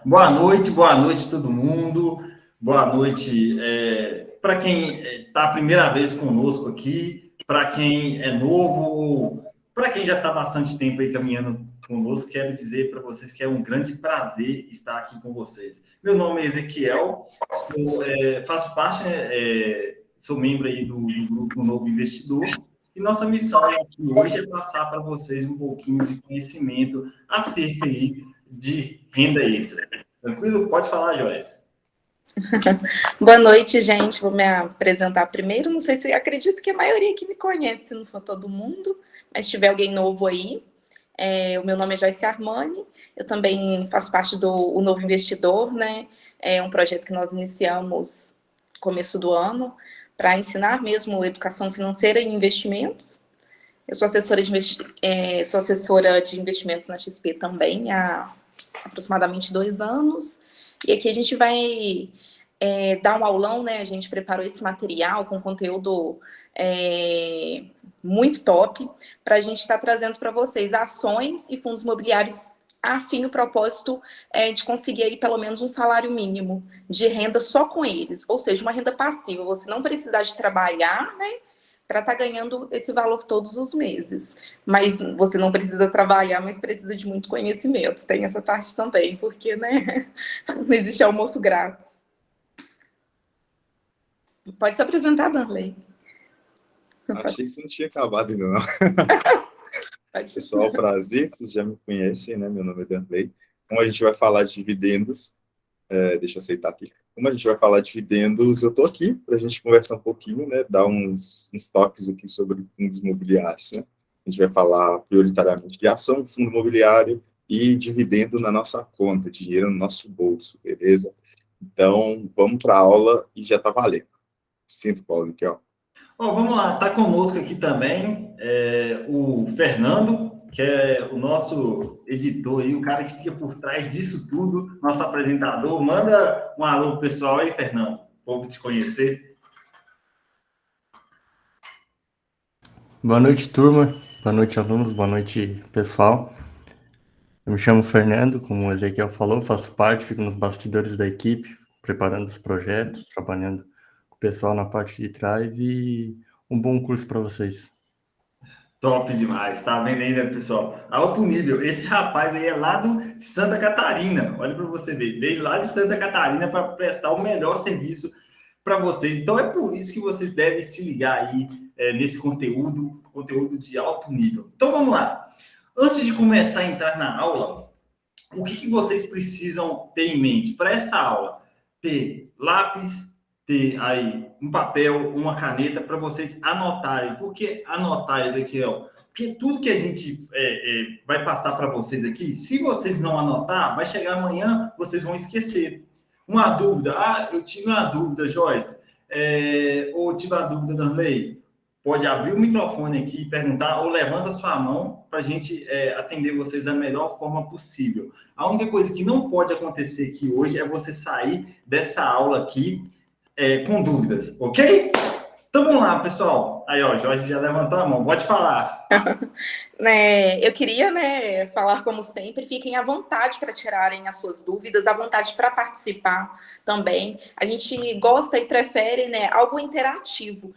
Boa noite todo mundo. Boa noite para quem está a primeira vez conosco aqui, para quem é novo, para quem já está bastante tempo aí caminhando conosco, quero dizer para vocês que é um grande prazer estar aqui com vocês. Meu nome é Ezequiel, faço parte, sou membro aí do grupo Novo Investidor, e nossa missão aqui hoje é passar para vocês um pouquinho de conhecimento acerca aí de renda extra. Tranquilo? Pode falar, Joyce. Boa noite, gente. Vou me apresentar primeiro. Não sei se acredito que a maioria aqui me conhece, se não for todo mundo, mas se tiver alguém novo aí. O meu nome é Joyce Armani, eu também faço parte do Novo Investidor, né? É um projeto que nós iniciamos no começo do ano para ensinar mesmo educação financeira e investimentos. Eu sou assessora de investimentos na XP também há aproximadamente 2 anos. E aqui a gente vai dar um aulão, né? A gente preparou esse material com conteúdo muito top para a gente estar trazendo para vocês ações e fundos imobiliários a fim o propósito de conseguir aí pelo menos um salário mínimo de renda só com eles, ou seja, uma renda passiva, você não precisar de trabalhar, né? Para estar ganhando esse valor todos os meses. Mas você não precisa trabalhar, mas precisa de muito conhecimento. Tem essa parte também, porque, né, não existe almoço grátis. Pode se apresentar, Danley. Achei que você não tinha acabado ainda, não. Pessoal, prazer, vocês já me conhecem, né? Meu nome é Danley. Como a gente vai falar de dividendos, deixa eu aceitar aqui. Como a gente vai falar de dividendos, eu estou aqui para a gente conversar um pouquinho, né? Dar uns toques aqui sobre fundos imobiliários, né? A gente vai falar prioritariamente de ação, fundo imobiliário e dividendo na nossa conta, dinheiro no nosso bolso, beleza? Então, vamos para a aula e já está valendo. Sinto, Paulo, aqui, ó. Bom, vamos lá, está conosco aqui também o Fernando, que é o nosso editor aí, o cara que fica por trás disso tudo, nosso apresentador. Manda um alô pro pessoal aí, Fernando, o povo te conhecer. Boa noite, turma. Boa noite, alunos. Boa noite, pessoal. Eu me chamo Fernando, como o Ezequiel falou, faço parte, fico nos bastidores da equipe, preparando os projetos, trabalhando com o pessoal na parte de trás e um bom curso para vocês. Top demais, tá vendo aí, né, pessoal? Alto nível. Esse rapaz aí é lá de Santa Catarina. Olha para você ver. Veio lá de Santa Catarina para prestar o melhor serviço para vocês. Então é por isso que vocês devem se ligar aí nesse conteúdo de alto nível. Então vamos lá. Antes de começar a entrar na aula, o que vocês precisam ter em mente para essa aula? Ter lápis, ter aí um papel, uma caneta para vocês anotarem. Por que anotar, Ezequiel? Porque tudo que a gente vai passar para vocês aqui, se vocês não anotar, vai chegar amanhã, vocês vão esquecer. Uma dúvida, eu tive uma dúvida, Joyce, ou tive a dúvida, Danley, pode abrir o microfone aqui e perguntar, ou levanta sua mão para a gente atender vocês da melhor forma possível. A única coisa que não pode acontecer aqui hoje é você sair dessa aula aqui com dúvidas, ok? Então vamos lá, pessoal. Aí, ó, Joyce já levantou a mão, pode falar. Eu queria, falar como sempre, fiquem à vontade para tirarem as suas dúvidas, à vontade para participar também. A gente gosta e prefere, algo interativo.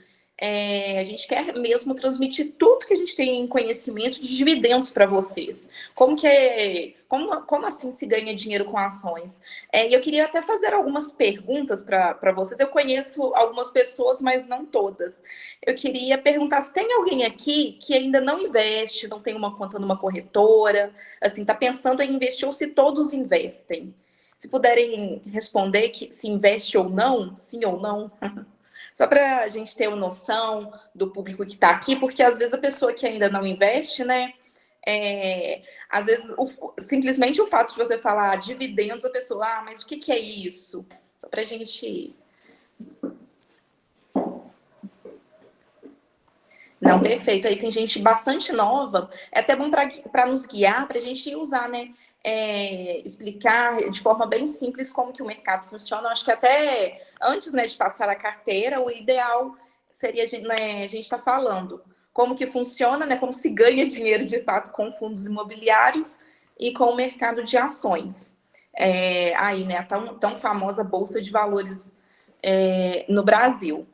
A gente quer mesmo transmitir tudo que a gente tem em conhecimento de dividendos para vocês. Como assim se ganha dinheiro com ações? Eu queria até fazer algumas perguntas para vocês. Eu conheço algumas pessoas, mas não todas. Eu queria perguntar se tem alguém aqui que ainda não investe, não tem uma conta numa corretora, assim, está pensando em investir ou se todos investem. Se puderem responder que se investe ou não, sim ou não. Só para a gente ter uma noção do público que está aqui, porque às vezes a pessoa que ainda não investe, às vezes simplesmente o fato de você falar dividendos, a pessoa, mas o que é isso? Só para a gente... Não, perfeito. Aí tem gente bastante nova, é até bom para nos guiar, para a gente usar, explicar de forma bem simples como que o mercado funciona. Eu acho que até antes de passar a carteira, o ideal seria a gente estar falando como que funciona, como se ganha dinheiro de fato com fundos imobiliários e com o mercado de ações. aí, né, a tão famosa Bolsa de Valores no Brasil.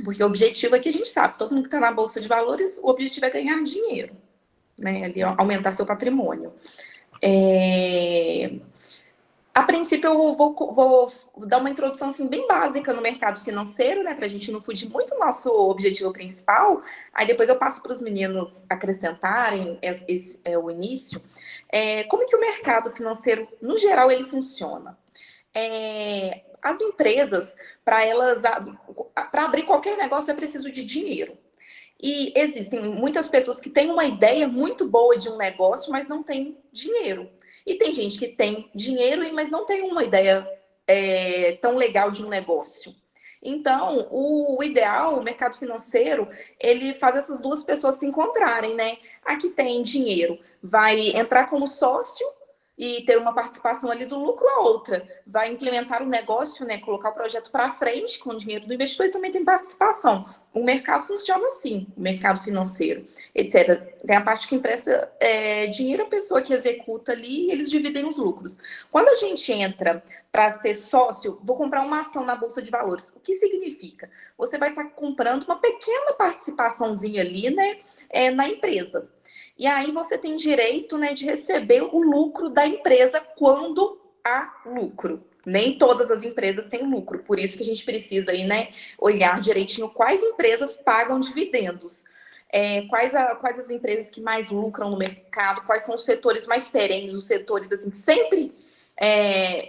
Porque o objetivo é que a gente sabe, todo mundo que está na Bolsa de Valores, o objetivo é ganhar dinheiro, né, ali, aumentar seu patrimônio. A princípio, eu vou dar uma introdução assim, bem básica no mercado financeiro, né, para a gente não fugir muito do nosso objetivo principal. Aí depois eu passo para os meninos acrescentarem o início. Como que o mercado financeiro, no geral, ele funciona? As empresas, para abrir qualquer negócio, é preciso de dinheiro. E existem muitas pessoas que têm uma ideia muito boa de um negócio, mas não têm dinheiro. E tem gente que tem dinheiro, mas não tem uma ideia tão legal de um negócio. Então, o ideal, o mercado financeiro, ele faz essas duas pessoas se encontrarem, né? A que tem dinheiro vai entrar como sócio e ter uma participação ali do lucro, a outra vai implementar o negócio, né, colocar o projeto para frente com o dinheiro do investidor e também tem participação. O mercado funciona assim, o mercado financeiro, etc. Tem a parte que empresta dinheiro, a pessoa que executa ali e eles dividem os lucros. Quando a gente entra para ser sócio, vou comprar uma ação na Bolsa de Valores. O que significa? Você vai estar comprando uma pequena participaçãozinha ali, né, na empresa. E aí você tem direito, né, de receber o lucro da empresa quando há lucro. Nem todas as empresas têm lucro, por isso que a gente precisa aí, né, olhar direitinho quais empresas pagam dividendos. Quais as empresas que mais lucram no mercado, quais são os setores mais perenes, os setores assim, que sempre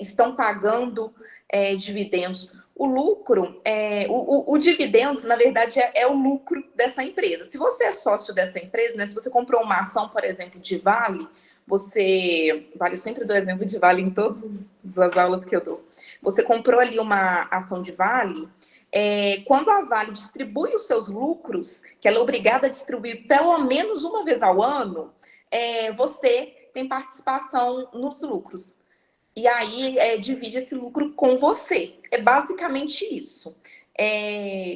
estão pagando dividendos. O lucro, o dividendos, na verdade, é o lucro dessa empresa. Se você é sócio dessa empresa, né, se você comprou uma ação, por exemplo, de Vale, eu sempre dou exemplo de Vale em todas as aulas que eu dou. Você comprou ali uma ação de Vale, quando a Vale distribui os seus lucros, que ela é obrigada a distribuir pelo menos uma vez ao ano, você tem participação nos lucros. E aí divide esse lucro com você. É basicamente isso.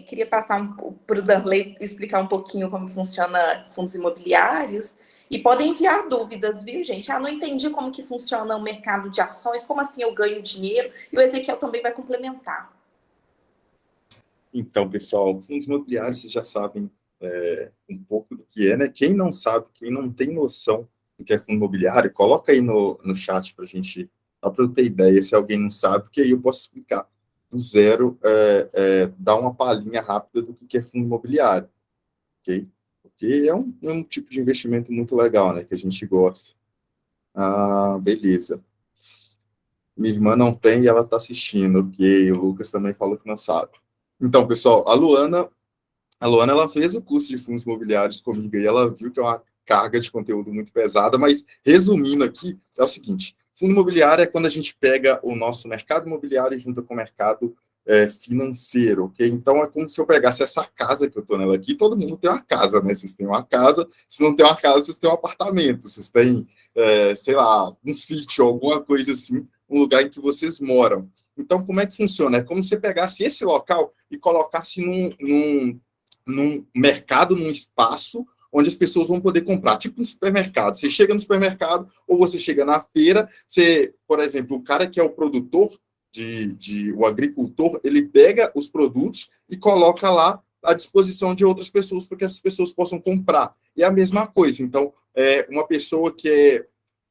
Queria passar para o Darley explicar um pouquinho como funciona fundos imobiliários. E podem enviar dúvidas, viu, gente? Não entendi como que funciona o mercado de ações, como assim eu ganho dinheiro? E o Ezequiel também vai complementar. Então, pessoal, fundos imobiliários, vocês já sabem um pouco do que é, né? Quem não sabe, quem não tem noção do que é fundo imobiliário, coloca aí no chat para a gente, só para eu ter ideia, se alguém não sabe, porque aí eu posso explicar do zero, dar uma palhinha rápida do que é fundo imobiliário, ok? Porque é um tipo de investimento muito legal, né? Que a gente gosta. Beleza. Minha irmã não tem e ela está assistindo, ok? O Lucas também falou que não sabe. Então, pessoal, a Luana, ela fez o curso de fundos imobiliários comigo e ela viu que é uma carga de conteúdo muito pesada, mas resumindo aqui, é o seguinte: fundo imobiliário é quando a gente pega o nosso mercado imobiliário e junta com o mercado financeiro, ok? Então é como se eu pegasse essa casa que eu estou nela aqui, todo mundo tem uma casa, né? Vocês têm uma casa, se não tem uma casa, vocês têm um apartamento, vocês têm, sei lá, um sítio, alguma coisa assim, um lugar em que vocês moram. Então, como é que funciona? É como se você pegasse esse local e colocasse num mercado, num espaço onde as pessoas vão poder comprar, tipo um supermercado. Você chega no supermercado ou você chega na feira, por exemplo, o cara que é o produtor, o agricultor, ele pega os produtos e coloca lá à disposição de outras pessoas para que essas pessoas possam comprar. E é a mesma coisa. Então, uma pessoa que é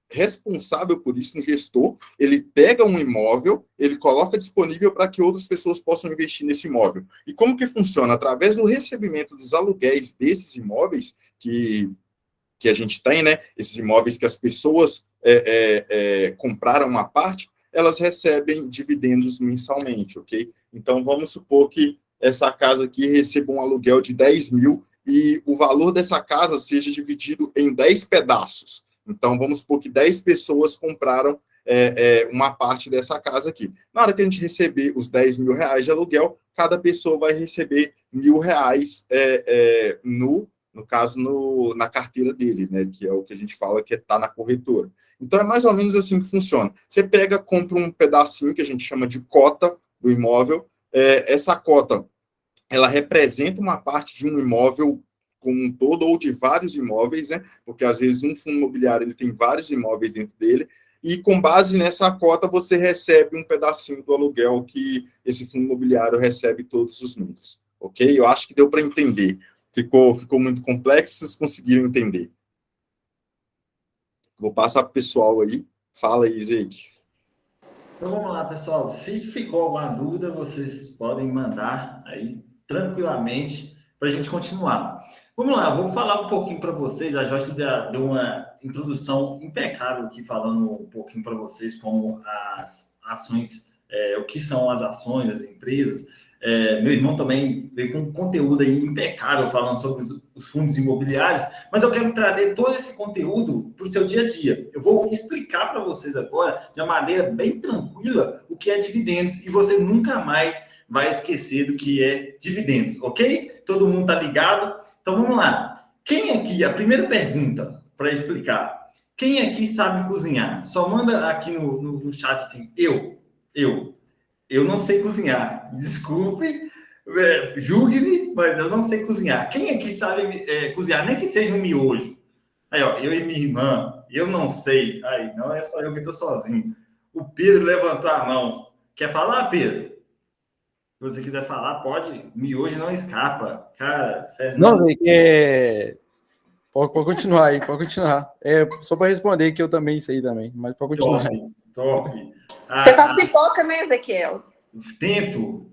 responsável por isso, um gestor, ele pega um imóvel, ele coloca disponível para que outras pessoas possam investir nesse imóvel. E como que funciona? Através do recebimento dos aluguéis desses imóveis que a gente tem, né? Esses imóveis que as pessoas compraram uma parte, elas recebem dividendos mensalmente, ok? Então, vamos supor que essa casa aqui receba um aluguel de 10 mil e o valor dessa casa seja dividido em 10 pedaços. Então, vamos supor que 10 pessoas compraram uma parte dessa casa aqui. Na hora que a gente receber os 10 mil reais de aluguel, cada pessoa vai receber R$1.000 no caso, na carteira dele, né, que é o que a gente fala que está na corretora. Então, é mais ou menos assim que funciona. Você compra um pedacinho que a gente chama de cota do imóvel. Essa cota, ela representa uma parte de um imóvel como um todo, ou de vários imóveis, né, porque às vezes um fundo imobiliário ele tem vários imóveis dentro dele, e com base nessa cota você recebe um pedacinho do aluguel que esse fundo imobiliário recebe todos os meses, ok? Eu acho que deu para entender. Ficou muito complexo, vocês conseguiram entender. Vou passar para o pessoal aí. Fala aí, Zeik. Então vamos lá, pessoal. Se ficou alguma dúvida, vocês podem mandar aí tranquilamente para a gente continuar. Vamos lá, vou falar um pouquinho para vocês. A Joyce já deu uma introdução impecável aqui, falando um pouquinho para vocês como as ações, o que são as ações, as empresas. Meu irmão também veio com um conteúdo aí impecável falando sobre os fundos imobiliários, mas eu quero trazer todo esse conteúdo para o seu dia a dia. Eu vou explicar para vocês agora, de uma maneira bem tranquila, o que é dividendos, e você nunca mais vai esquecer do que é dividendos, ok? Todo mundo tá ligado? Então vamos lá. Quem aqui, a primeira pergunta para explicar, quem aqui sabe cozinhar? Só manda aqui no chat assim, eu não sei cozinhar. Desculpe, julgue-me, mas eu não sei cozinhar. Quem aqui sabe cozinhar? Nem que seja um miojo. Aí, ó, eu e minha irmã, eu não sei. Aí, não é só eu que estou sozinho. O Pedro levantou a mão. Quer falar, Pedro? Se você quiser falar, pode. Miojo não escapa. Cara, Fernando... Não, pode continuar aí, pode continuar. Só para responder que eu também sei também, mas pode continuar. Top. Você faz pipoca, né, Ezequiel? Tento.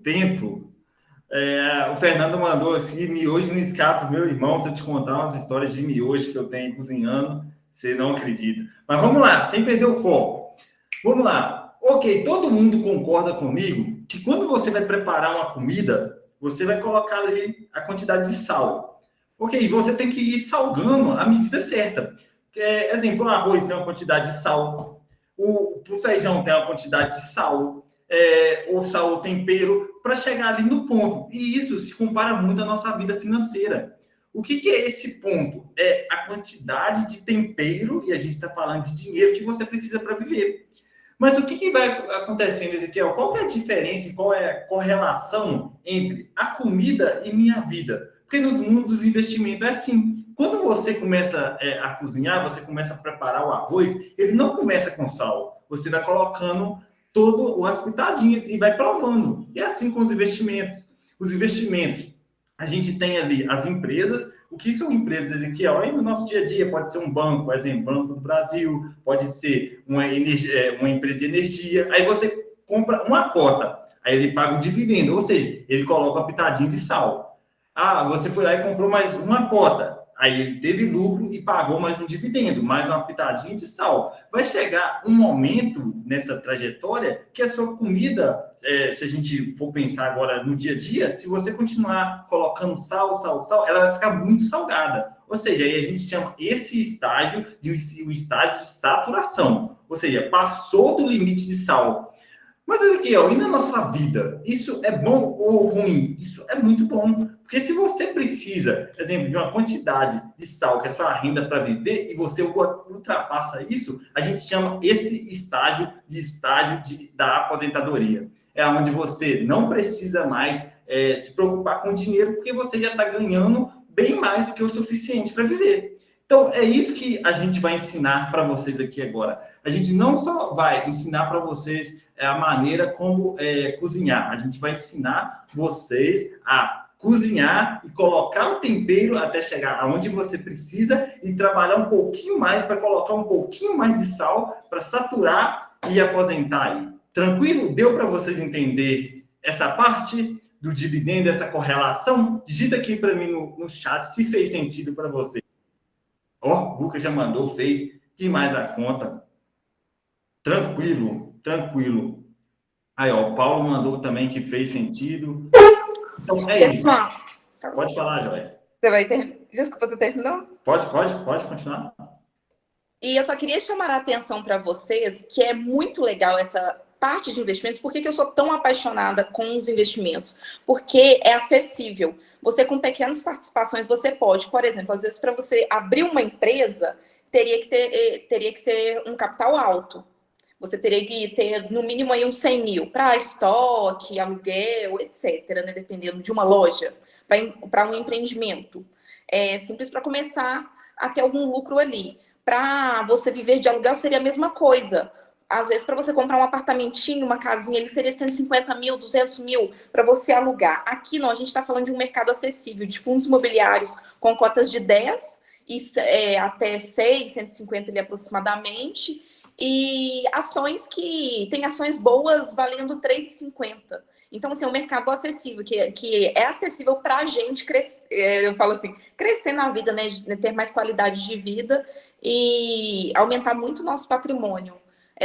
O Fernando mandou assim, miojo não escapa, meu irmão, se eu te contar umas histórias de miojo que eu tenho cozinhando, você não acredita. Mas vamos lá, sem perder o foco. Vamos lá. Ok, todo mundo concorda comigo que quando você vai preparar uma comida, você vai colocar ali a quantidade de sal. Ok, você tem que ir salgando a medida certa. Exemplo, o arroz tem uma quantidade de sal, o feijão tem uma quantidade de sal, o sal, o tempero, para chegar ali no ponto. E isso se compara muito à nossa vida financeira. O que é esse ponto? É a quantidade de tempero, e a gente está falando de dinheiro que você precisa para viver. Mas o que vai acontecendo, Ezequiel? Qual é a diferença e qual é a correlação entre a comida e minha vida? Porque nos mundos dos investimentos é assim. Quando você começa a cozinhar, você começa a preparar o arroz, ele não começa com sal. Você vai colocando todas as pitadinhas e vai provando. E é assim com os investimentos. Os investimentos, a gente tem ali as empresas. O que são empresas, Ezequiel? Aí no nosso dia a dia pode ser um banco, por exemplo, Banco do Brasil, pode ser uma empresa de energia. Aí você compra uma cota, aí ele paga o dividendo, ou seja, ele coloca uma pitadinha de sal. Ah, você foi lá e comprou mais uma cota. Aí ele teve lucro e pagou mais um dividendo, mais uma pitadinha de sal. Vai chegar um momento nessa trajetória que a sua comida, se a gente for pensar agora no dia a dia, se você continuar colocando sal, ela vai ficar muito salgada. Ou seja, aí a gente chama esse estágio de o estágio de saturação. Ou seja, passou do limite de sal. Mas, Ezequiel, e na nossa vida? Isso é bom ou ruim? Isso é muito bom. Porque se você precisa, por exemplo, de uma quantidade de sal que é a sua renda para viver e você ultrapassa isso, a gente chama esse estágio da aposentadoria. É onde você não precisa mais se preocupar com dinheiro porque você já está ganhando bem mais do que o suficiente para viver. Então, é isso que a gente vai ensinar para vocês aqui agora. A gente não só vai ensinar para vocês a maneira como cozinhar, a gente vai ensinar vocês a cozinhar e colocar o tempero até chegar aonde você precisa e trabalhar um pouquinho mais para colocar um pouquinho mais de sal para saturar e aposentar aí. Tranquilo? Deu para vocês entender essa parte do dividendo, essa correlação? Digita aqui para mim no chat se fez sentido para você. Ó, o Lucas já mandou, fez demais a conta. Tranquilo. Aí, ó, o Paulo mandou também que fez sentido. Então, isso. Pode falar, Joyce. Você vai ter... Desculpa, você terminou? Pode continuar. E eu só queria chamar a atenção para vocês que é muito legal essa parte de investimentos. Por que eu sou tão apaixonada com os investimentos? Porque é acessível. Você, com pequenas participações, você pode, por exemplo, às vezes para você abrir uma empresa, teria que ser um capital alto. Você teria que ter, no mínimo, aí uns 100 mil para estoque, aluguel, etc., né? Dependendo de uma loja, para um empreendimento. É simples para começar a ter algum lucro ali. Para você viver de aluguel seria a mesma coisa. às vezes, para você comprar um apartamentinho, uma casinha, ele seria 150 mil, 200 mil para você alugar. Aqui, não, a gente está falando de um mercado acessível, de fundos imobiliários com cotas de 10 e até 6, 150 ali aproximadamente, e ações que tem ações boas valendo 3,50. Então, assim, é um mercado acessível, que é acessível para a gente crescer, eu falo assim, crescer na vida, né, ter mais qualidade de vida e aumentar muito o nosso patrimônio,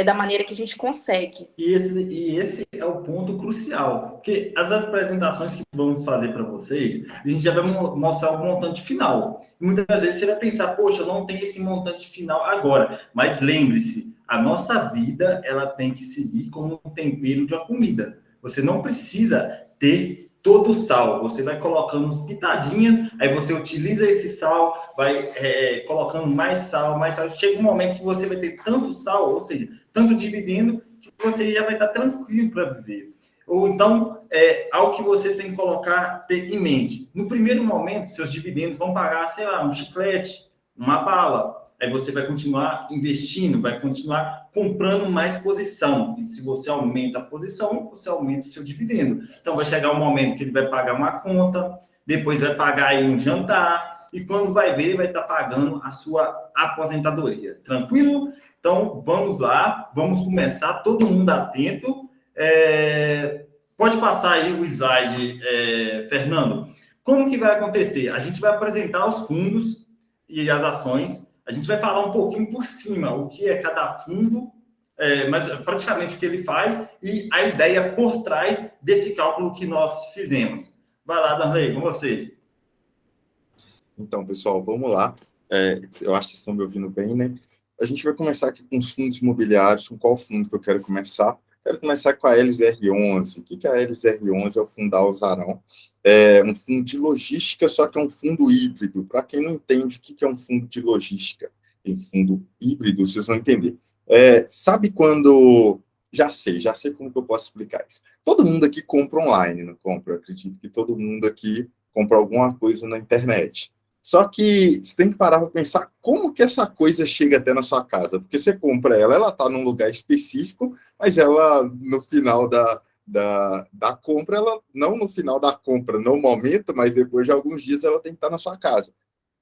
da maneira que a gente consegue. E esse é o ponto crucial, porque as apresentações que vamos fazer para vocês, a gente já vai mostrar o montante final. E muitas vezes você vai pensar, poxa, eu não tenho esse montante final agora. Mas lembre-se, a nossa vida, ela tem que seguir como um tempero de uma comida. Você não precisa ter todo o sal, você vai colocando pitadinhas, aí você utiliza esse sal, vai colocando mais sal. Chega um momento que você vai ter tanto sal, ou seja, tanto dividendo, que você já vai estar tranquilo para viver. Ou então, algo que você tem que ter em mente. No primeiro momento, seus dividendos vão pagar, sei lá, um chiclete, uma bala. Aí você vai continuar investindo, vai continuar comprando mais posição. E se você aumenta a posição, você aumenta o seu dividendo. Então, vai chegar um momento que ele vai pagar uma conta, depois vai pagar aí um jantar, e quando vai ver, vai estar pagando a sua aposentadoria. Tranquilo? Então, vamos lá, vamos começar, todo mundo atento. Pode passar aí o slide, Fernando. Como que vai acontecer? A gente vai apresentar os fundos e as ações. A gente vai falar um pouquinho por cima o que é cada fundo, mas praticamente o que ele faz e a ideia por trás desse cálculo que nós fizemos. Vai lá, Darley, com você. Então, pessoal, vamos lá. Eu acho que vocês estão me ouvindo bem, né? A gente vai começar aqui com os fundos imobiliários. Com qual fundo que eu quero começar? Quero começar com a LZR11. O que é a LZR11? É o fundo da Alzarão. É um fundo de logística, só que é um fundo híbrido. Para quem não entende o que é um fundo de logística, um fundo híbrido, vocês vão entender. Sabe quando... Já sei como que eu posso explicar isso. Todo mundo aqui compra online, não compra? Eu acredito que todo mundo aqui compra alguma coisa na internet. Só que você tem que parar para pensar como que essa coisa chega até na sua casa. Porque você compra ela está num lugar específico, mas ela, no final da compra, ela não no final da compra, no momento, mas depois de alguns dias ela tem que estar na sua casa.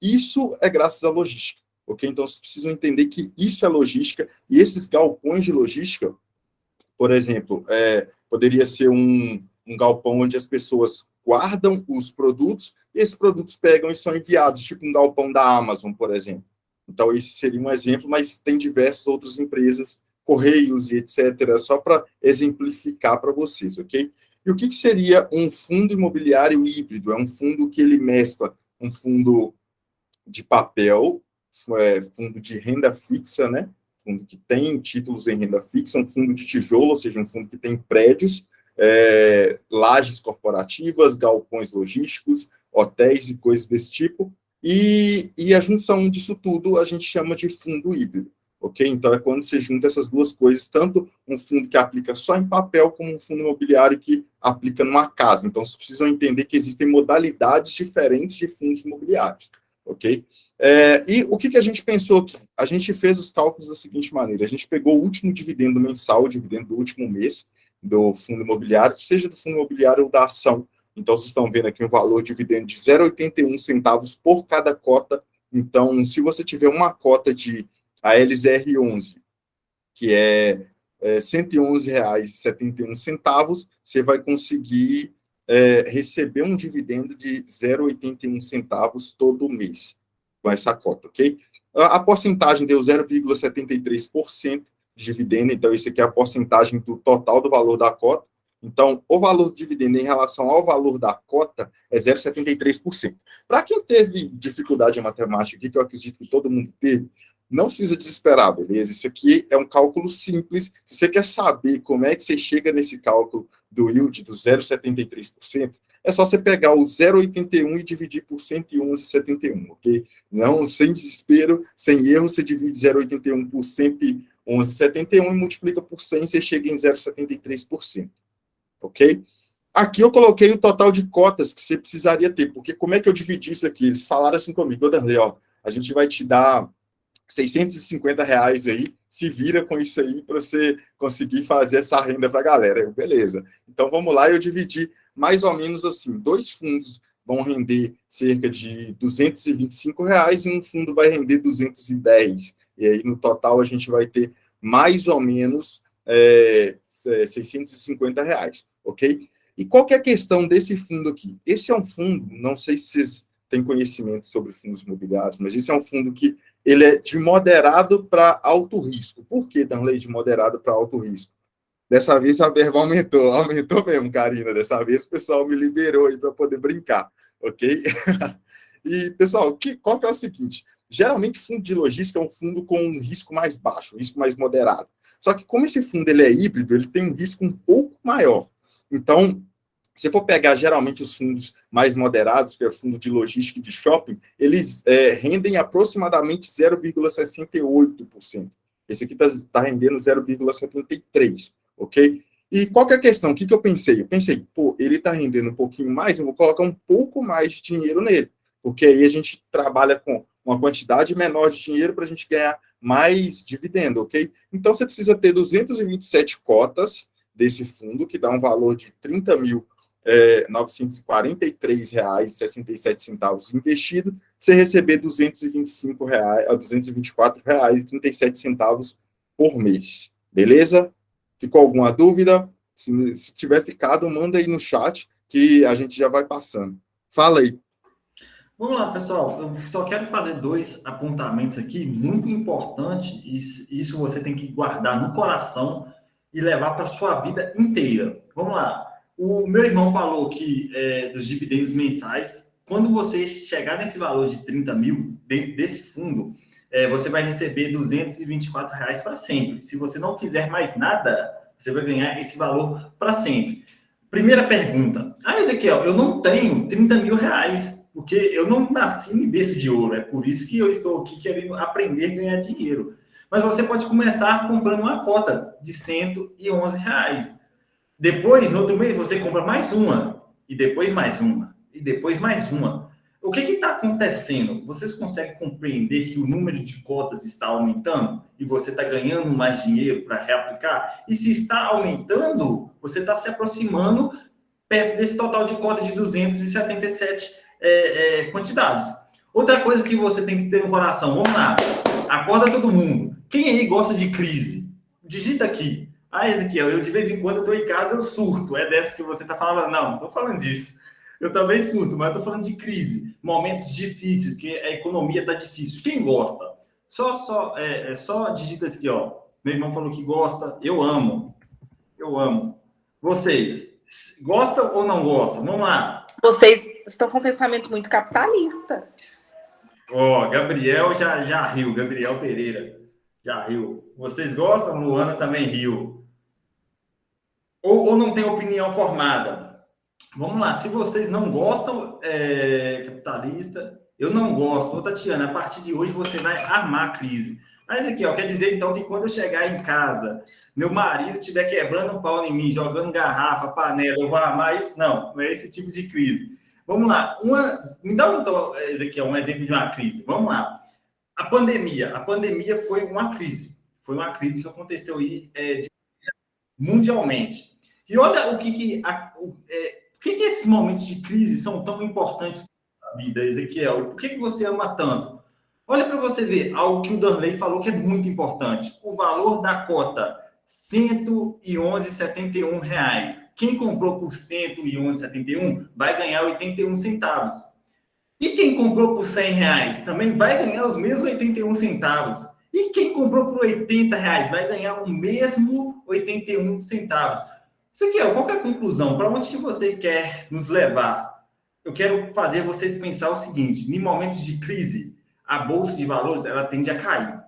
Isso é graças à logística, ok? Então, vocês precisam entender que isso é logística, e esses galpões de logística, por exemplo, poderia ser um galpão onde as pessoas guardam os produtos, e esses produtos pegam e são enviados, tipo um galpão da Amazon, por exemplo. Então, esse seria um exemplo, mas tem diversas outras empresas, Correios e etc., só para exemplificar para vocês, ok? E o que seria um fundo imobiliário híbrido? É um fundo que ele mescla um fundo de papel, fundo de renda fixa, né? Fundo que tem títulos em renda fixa, um fundo de tijolo, ou seja, um fundo que tem prédios, lajes corporativas, galpões logísticos, hotéis e coisas desse tipo, e a junção disso tudo a gente chama de fundo híbrido, ok? Então, é quando você junta essas duas coisas, tanto um fundo que aplica só em papel, como um fundo imobiliário que aplica numa casa. Então, vocês precisam entender que existem modalidades diferentes de fundos imobiliários, ok? E o que a gente pensou aqui? A gente fez os cálculos da seguinte maneira: a gente pegou o último dividendo mensal, o dividendo do último mês, do fundo imobiliário, seja do fundo imobiliário ou da ação. Então, vocês estão vendo aqui um valor de dividendo de 0,81 centavos por cada cota. Então, se você tiver uma cota de a LZR11, que é R$ 111,71, você vai conseguir receber um dividendo de 0,81 centavos todo mês com essa cota, ok? A porcentagem deu 0,73%, de dividendo, então isso aqui é a porcentagem do total do valor da cota. Então, o valor do dividendo em relação ao valor da cota é 0,73%. Para quem teve dificuldade em matemática, que eu acredito que todo mundo teve, não precisa desesperar, beleza? Isso aqui é um cálculo simples. Se você quer saber como é que você chega nesse cálculo do yield do 0,73%, é só você pegar o 0,81 e dividir por 111,71, ok? Não, sem desespero, sem erro, você divide 0,81 por 111,71 e multiplica por 100, você chega em 0,73%, ok? Aqui eu coloquei o total de cotas que você precisaria ter, porque como é que eu dividi isso aqui? Eles falaram assim comigo: Darley, ó, a gente vai te dar R$650 aí, se vira com isso aí para você conseguir fazer essa renda para a galera. Beleza. Então, vamos lá, eu dividi mais ou menos assim, 2 fundos vão render cerca de R$225 e um fundo vai render 210. E aí, no total, a gente vai ter mais ou menos R$650, ok? E qual que é a questão desse fundo aqui? Esse é um fundo, não sei se vocês têm conhecimento sobre fundos imobiliários, mas esse é um fundo que ele é de moderado para alto risco. Por que, Darley, de moderado para alto risco? Dessa vez a verba aumentou mesmo, Karina. Dessa vez o pessoal me liberou aí para poder brincar, ok? E, pessoal, qual que é o seguinte? Geralmente, fundo de logística é um fundo com um risco mais baixo, um risco mais moderado. Só que como esse fundo ele é híbrido, ele tem um risco um pouco maior. Então, se for pegar geralmente os fundos mais moderados, que é fundo de logística e de shopping, eles rendem aproximadamente 0,68%. Esse aqui está rendendo 0,73%, ok? E qual que é a questão? O que eu pensei? Eu pensei, ele está rendendo um pouquinho mais, eu vou colocar um pouco mais de dinheiro nele, porque aí a gente trabalha com uma quantidade menor de dinheiro para a gente ganhar mais dividendo, ok? Então, você precisa ter 227 cotas desse fundo, que dá um valor de R$943,67 investido, você receber R$224,37 por mês. Beleza? Ficou alguma dúvida? Se tiver ficado, manda aí no chat, que a gente já vai passando. Fala aí. Vamos lá, pessoal. Eu só quero fazer 2 apontamentos aqui, muito importante. Isso você tem que guardar no coração e levar para a sua vida inteira. Vamos lá. O meu irmão falou que dos dividendos mensais, quando você chegar nesse valor de 30 mil dentro desse fundo, você vai receber R$224 para sempre. Se você não fizer mais nada, você vai ganhar esse valor para sempre. Primeira pergunta. Ezequiel, eu não tenho R$30.000, porque eu não nasci em berço de ouro. É por isso que eu estou aqui querendo aprender a ganhar dinheiro. Mas você pode começar comprando uma cota de R$111. Depois, no outro mês, você compra mais uma, e depois mais uma, e depois mais uma. O que está acontecendo? Vocês conseguem compreender que o número de cotas está aumentando e você está ganhando mais dinheiro para reaplicar? E se está aumentando, você está se aproximando perto desse total de cota de 277 quantidades. Outra coisa que você tem que ter no coração, vamos lá, acorda todo mundo. Quem aí gosta de crise? Digita aqui. Ezequiel, eu de vez em quando estou em casa, eu surto. É dessa que você está falando? Não estou falando disso. Eu também surto, mas estou falando de crise. Momentos difíceis, porque a economia está difícil. Quem gosta? Só digita aqui, ó. Meu irmão falou que gosta. Eu amo. Eu amo. Vocês, gostam ou não gostam? Vamos lá. Vocês estão com um pensamento muito capitalista. Gabriel já riu. Gabriel Pereira já riu. Vocês gostam? Luana também riu. Ou não tem opinião formada? Vamos lá. Se vocês não gostam, capitalista, eu não gosto. Ô, Tatiana, a partir de hoje você vai armar a crise. Mas aqui, ó, quer dizer então que quando eu chegar em casa, meu marido estiver quebrando um pau em mim, jogando garrafa, panela, eu vou armar isso? Não é esse tipo de crise. Vamos lá. Me dá então, Ezequiel, um exemplo de uma crise. Vamos lá. A pandemia foi uma crise. Foi uma crise que aconteceu aí mundialmente. E olha por que esses momentos de crise são tão importantes para a vida, Ezequiel? Por que você ama tanto? Olha para você ver algo que o Darley falou que é muito importante. O valor da cota, R$111,71. Quem comprou por R$111,71 vai ganhar 81 centavos. E quem comprou por R$100 também vai ganhar os mesmos 81 centavos. E quem comprou por R$80 vai ganhar o mesmo 81 centavos. Ezequiel, qual que é a conclusão? Para onde que você quer nos levar? Eu quero fazer vocês pensar o seguinte: em momentos de crise, a bolsa de valores ela tende a cair.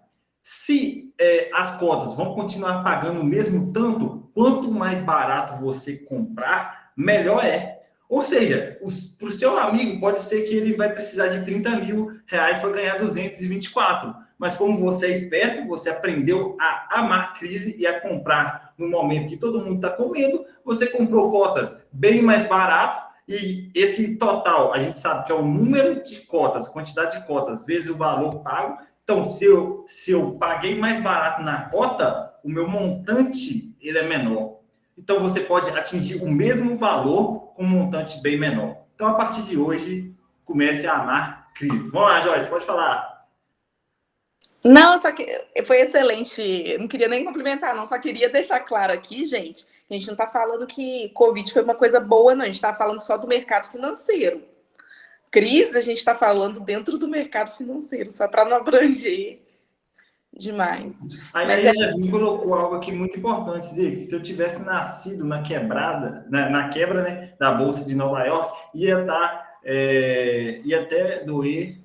Se as cotas vão continuar pagando o mesmo tanto, quanto mais barato você comprar, melhor é. Ou seja, para o seu amigo pode ser que ele vai precisar de R$30.000 para ganhar 224. Mas como você é esperto, você aprendeu a amar crise e a comprar no momento que todo mundo está comendo, você comprou cotas bem mais barato. E esse total, a gente sabe que é o número de cotas, quantidade de cotas, vezes o valor pago. Então, se eu paguei mais barato na cota, o meu montante ele é menor. Então, você pode atingir o mesmo valor com um montante bem menor. Então, a partir de hoje, comece a amar crise. Vamos lá, Joyce, pode falar. Não, só que foi excelente. Não queria nem complementar, não. Só queria deixar claro aqui, gente, que a gente não está falando que Covid foi uma coisa boa, não. A gente está falando só do mercado financeiro. Crise, a gente está falando dentro do mercado financeiro, só para não abranger demais. Aí a Yasmin colocou algo aqui muito importante, Zico. Se eu tivesse nascido na quebrada, na quebra, né, da Bolsa de Nova York, ia até doer.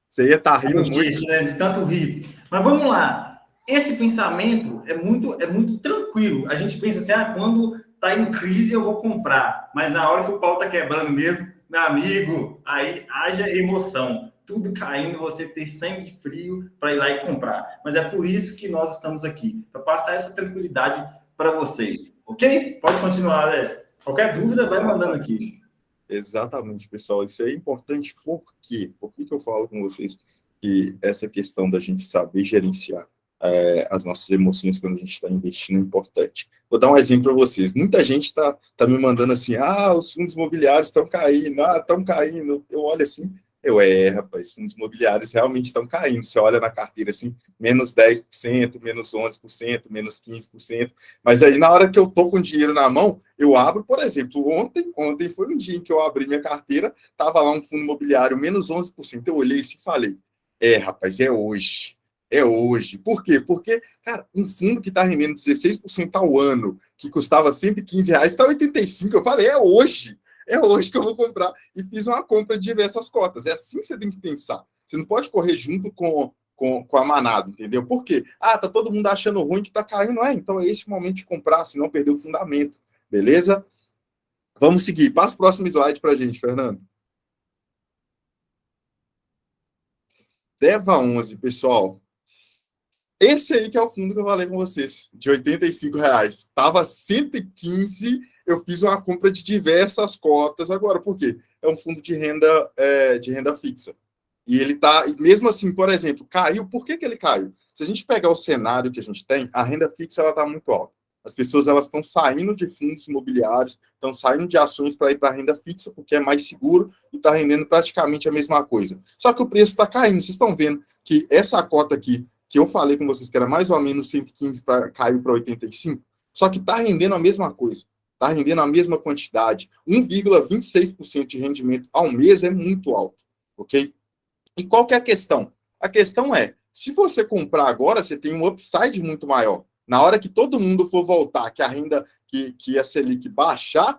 Você ia estar rindo muito. Né, de tanto rir. Mas vamos lá. Esse pensamento é muito tranquilo. A gente pensa assim, quando está em crise eu vou comprar. Mas na hora que o pau está quebrando mesmo, meu amigo, aí haja emoção. Tudo caindo, você ter sangue frio para ir lá e comprar. Mas é por isso que nós estamos aqui, para passar essa tranquilidade para vocês. Ok? Pode continuar, né? Qualquer dúvida, vai mandando aqui. Exatamente, pessoal. Isso é importante por quê? Por que eu falo com vocês que essa questão da gente saber gerenciar as nossas emoções quando a gente está investindo é importante? Vou dar um exemplo para vocês. Muita gente tá me mandando assim, os fundos imobiliários estão caindo, estão caindo. Eu olho assim, rapaz, fundos imobiliários realmente estão caindo. Você olha na carteira assim, menos 10%, menos 11%, menos 15%. Mas aí, na hora que eu tô com dinheiro na mão, eu abro, por exemplo, ontem foi um dia em que eu abri minha carteira, tava lá um fundo imobiliário, menos 11%. Eu olhei assim e falei, rapaz, é hoje. É hoje. Por quê? Porque, cara, um fundo que está rendendo 16% ao ano, que custava R$115, está R$85. Eu falei, é hoje que eu vou comprar. E fiz uma compra de diversas cotas. É assim que você tem que pensar. Você não pode correr junto com a manada, entendeu? Por quê? Tá todo mundo achando ruim que tá caindo. Então é esse o momento de comprar, senão perder o fundamento. Beleza? Vamos seguir. Passa o próximo slide pra gente, Fernando. DEVA 11, pessoal. Esse aí que é o fundo que eu falei com vocês, de R$85. Tava 115, eu fiz uma compra de diversas cotas agora. Por quê? É um fundo de renda fixa. E ele mesmo assim, por exemplo, caiu. Por que ele caiu? Se a gente pegar o cenário que a gente tem, a renda fixa ela está muito alta. As pessoas elas estão saindo de fundos imobiliários, estão saindo de ações para ir para a renda fixa, porque é mais seguro e está rendendo praticamente a mesma coisa. Só que o preço está caindo. Vocês estão vendo que essa cota aqui, que eu falei com vocês que era mais ou menos 115, caiu para 85, só que está rendendo a mesma coisa. Está rendendo a mesma quantidade. 1,26% de rendimento ao mês é muito alto, ok? E qual que é a questão? A questão é, se você comprar agora, você tem um upside muito maior. Na hora que todo mundo for voltar, que a renda, que a Selic baixar,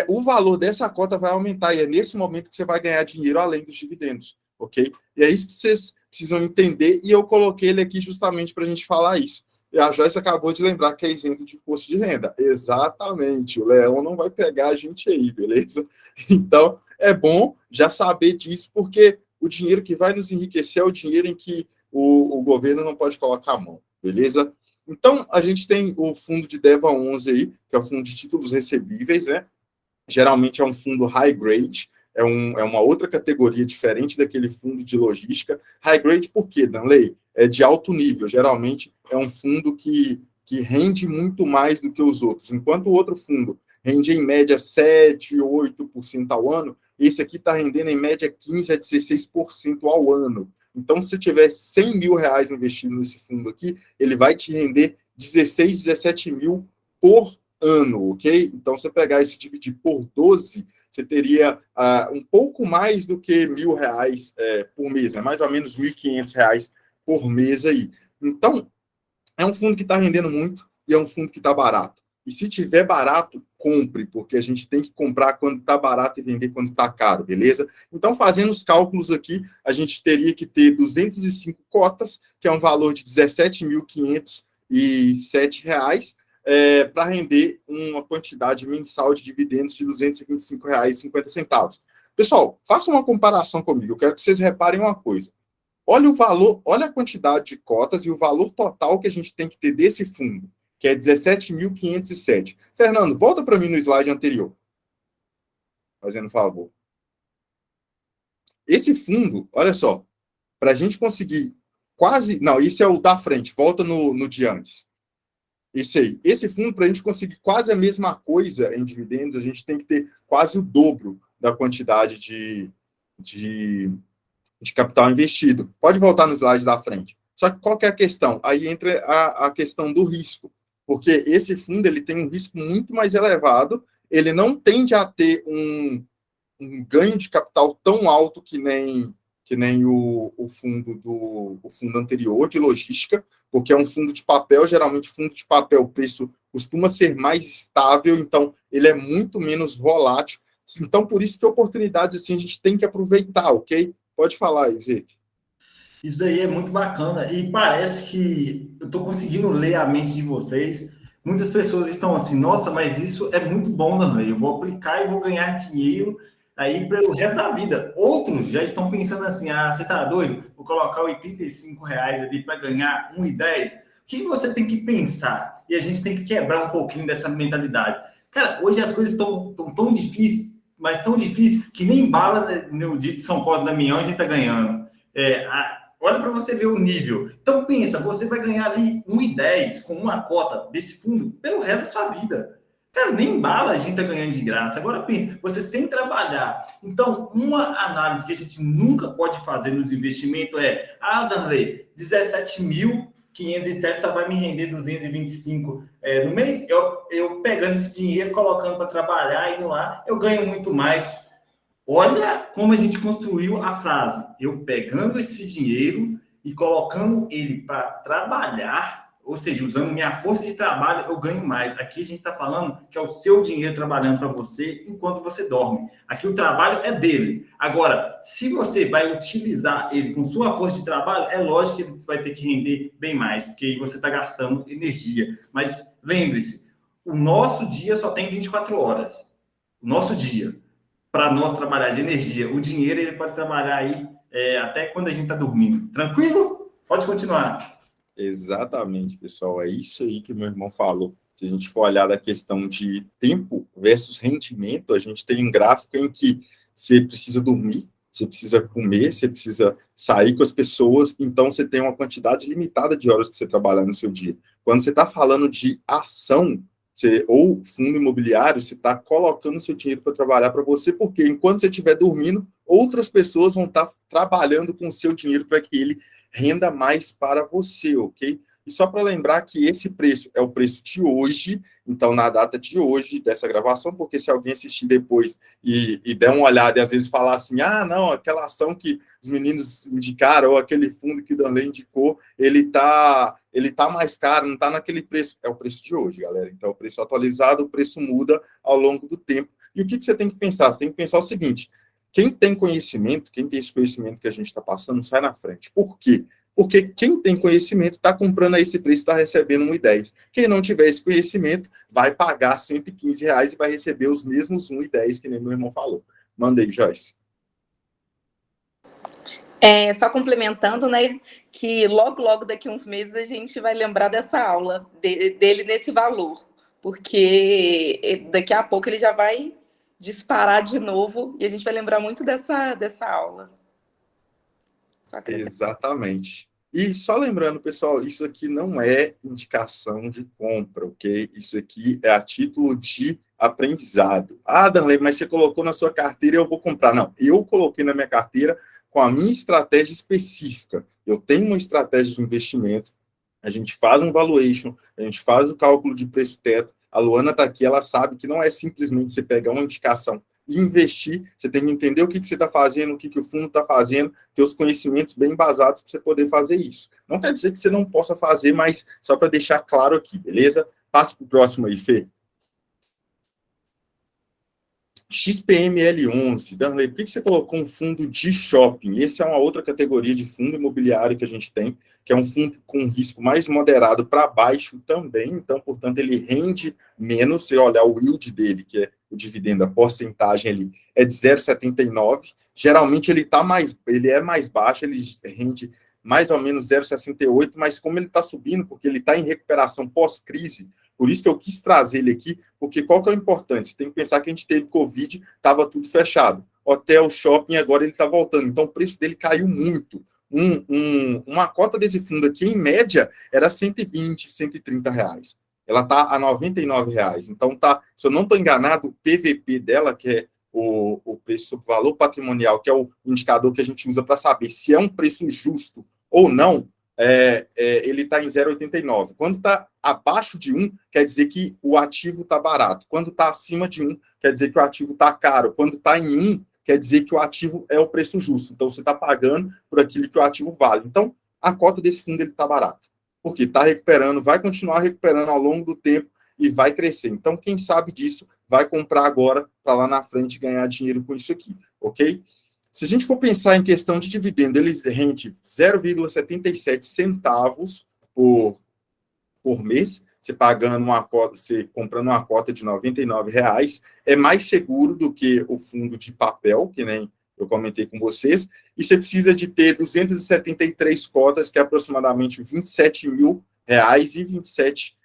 o valor dessa cota vai aumentar. E é nesse momento que você vai ganhar dinheiro além dos dividendos, ok? E é isso que vocês precisam entender. E eu coloquei ele aqui justamente para a gente falar isso. E a Joyce acabou de lembrar que é isento de imposto de renda. Exatamente. O Leão não vai pegar a gente aí, beleza? Então, é bom já saber disso, porque o dinheiro que vai nos enriquecer é o dinheiro em que o governo não pode colocar a mão, beleza? Então, a gente tem o fundo de DEVA 11 aí, que é o fundo de títulos recebíveis, né? Geralmente é um fundo high grade, é uma outra categoria diferente daquele fundo de logística. High grade por quê, Danley? É de alto nível, geralmente é um fundo que rende muito mais do que os outros. Enquanto o outro fundo rende em média 7%, 8% ao ano, esse aqui está rendendo em média 15% a 16% ao ano. Então, se você tiver R$100 mil investido nesse fundo aqui, ele vai te render 16, 17 mil por ano, ok? Então, se você pegar esse e dividir por 12, você teria um pouco mais do que R$1.000 por mês, né? Mais ou menos R$1.500 por mês aí. Então, é um fundo que está rendendo muito e é um fundo que está barato. E se tiver barato, compre, porque a gente tem que comprar quando está barato e vender quando está caro, beleza? Então, fazendo os cálculos aqui, a gente teria que ter 205 cotas, que é um valor de R$17.507, para render uma quantidade mensal de dividendos de R$225,50. Pessoal, faça uma comparação comigo. Eu quero que vocês reparem uma coisa. Olha o valor, olha a quantidade de cotas e o valor total que a gente tem que ter desse fundo, que é 17.507. Fernando, volta para mim no slide anterior. Fazendo favor. Esse fundo, olha só, para a gente conseguir quase... Não, esse é o da frente, volta no de antes. Esse aí. Esse fundo, para a gente conseguir quase a mesma coisa em dividendos, a gente tem que ter quase o dobro da quantidade de capital investido. Pode voltar no slide da frente. Só que qual que é a questão? Aí entra a questão do risco, porque esse fundo ele tem um risco muito mais elevado, ele não tende a ter um ganho de capital tão alto que nem o fundo anterior de logística, porque é um fundo de papel, geralmente fundo de papel, o preço costuma ser mais estável, então ele é muito menos volátil. Então, por isso que oportunidades assim a gente tem que aproveitar, ok? Pode falar, Isaac. Isso daí é muito bacana e parece que eu estou conseguindo ler a mente de vocês. Muitas pessoas estão assim, nossa, mas isso é muito bom, Danley, eu vou aplicar e vou ganhar dinheiro aí pelo resto da vida. Outros já estão pensando assim, você tá doido? Vou colocar R$85 ali para ganhar 1,10. O que você tem que pensar? E a gente tem que quebrar um pouquinho dessa mentalidade. Cara, hoje as coisas estão tão difíceis, mas tão difíceis que nem bala no dia de São Paulo da Damião a gente tá ganhando. Olha para você ver o nível. Então pensa, você vai ganhar ali 1,10 com uma cota desse fundo pelo resto da sua vida. Cara, nem bala a gente tá ganhando de graça. Agora pensa, você sem trabalhar. Então, uma análise que a gente nunca pode fazer nos investimentos é, Danley, 17.507 só vai me render 225 no mês. Eu pegando esse dinheiro, colocando para trabalhar, indo lá, eu ganho muito mais. Olha como a gente construiu a frase. Eu pegando esse dinheiro e colocando ele para trabalhar, ou seja, usando minha força de trabalho, eu ganho mais. Aqui a gente está falando que é o seu dinheiro trabalhando para você enquanto você dorme. Aqui o trabalho é dele. Agora, se você vai utilizar ele com sua força de trabalho, é lógico que ele vai ter que render bem mais, porque aí você está gastando energia. Mas lembre-se, o nosso dia só tem 24 horas. O nosso dia. Para nós trabalhar de energia. O dinheiro ele pode trabalhar aí até quando a gente está dormindo. Tranquilo? Pode continuar. Exatamente, pessoal. É isso aí que meu irmão falou. Se a gente for olhar da questão de tempo versus rendimento, a gente tem um gráfico em que você precisa dormir, você precisa comer, você precisa sair com as pessoas, então você tem uma quantidade limitada de horas que você trabalhar no seu dia. Quando você está falando de ação, ou fundo imobiliário, você está colocando seu dinheiro para trabalhar para você, porque enquanto você estiver dormindo, outras pessoas vão estar trabalhando com o seu dinheiro para que ele renda mais para você, ok? E só para lembrar que esse preço é o preço de hoje, então na data de hoje dessa gravação, porque se alguém assistir depois e der uma olhada e às vezes falar assim, não, aquela ação que os meninos indicaram, ou aquele fundo que o Danley indicou, ele tá mais caro, não está naquele preço. É o preço de hoje, galera. Então, o preço atualizado, o preço muda ao longo do tempo. E o que você tem que pensar? Você tem que pensar o seguinte, quem tem conhecimento, quem tem esse conhecimento que a gente está passando, sai na frente. Por quê? Porque quem tem conhecimento está comprando a esse preço, está recebendo 1,10. Quem não tiver esse conhecimento vai pagar R$115 e vai receber os mesmos 1,10 que nem meu irmão falou. Manda aí, Joyce. Só complementando, né, que logo daqui uns meses a gente vai lembrar dessa aula, dele nesse valor, porque daqui a pouco ele já vai disparar de novo e a gente vai lembrar muito dessa aula. Exatamente. E só lembrando, pessoal, isso aqui não é indicação de compra, ok? Isso aqui é a título de aprendizado. Danley, mas você colocou na sua carteira e eu vou comprar. Não, eu coloquei na minha carteira com a minha estratégia específica. Eu tenho uma estratégia de investimento, a gente faz um valuation, a gente faz o cálculo de preço-teto. A Luana está aqui, ela sabe que não é simplesmente você pegar uma indicação e investir, você tem que entender o que você está fazendo, o que o fundo está fazendo, ter os conhecimentos bem embasados para você poder fazer isso. Não quer dizer que você não possa fazer, mas só para deixar claro aqui, beleza? Passe para o próximo aí, Fê. XPML11, Danley, por que você colocou um fundo de shopping? Essa é uma outra categoria de fundo imobiliário que a gente tem, que é um fundo com risco mais moderado para baixo também, então, portanto, ele rende menos. Se olhar o yield dele, que é o dividendo, a porcentagem ali, é de 0,79. Geralmente ele é mais baixo, ele rende mais ou menos 0,68, mas como ele está subindo, porque ele está em recuperação pós-crise, por isso que eu quis trazer ele aqui, porque qual que é o importante? Você tem que pensar que a gente teve Covid, estava tudo fechado. Hotel, shopping, agora ele está voltando. Então, o preço dele caiu muito, uma cota desse fundo aqui, em média, era 120, 130 reais. Ela está a 99 reais. Então, se eu não estou enganado, o PVP dela, que é o preço sobre valor patrimonial, que é o indicador que a gente usa para saber se é um preço justo ou não, ele está em 0,89. Quando está abaixo de 1, quer dizer que o ativo está barato. Quando está acima de 1, quer dizer que o ativo está caro. Quando está em 1, quer dizer que o ativo é o preço justo. Então, você está pagando por aquilo que o ativo vale. Então, a cota desse fundo está barato. Porque está recuperando, vai continuar recuperando ao longo do tempo e vai crescer. Então, quem sabe disso, vai comprar agora para lá na frente ganhar dinheiro com isso aqui, ok? Se a gente for pensar em questão de dividendo, eles rendem 0,77 centavos por mês, você pagando uma cota, você comprando uma cota de R$ 99, é mais seguro do que o fundo de papel, que nem eu comentei com vocês, e você precisa de ter 273 cotas, que é aproximadamente R$ 27.000 e 27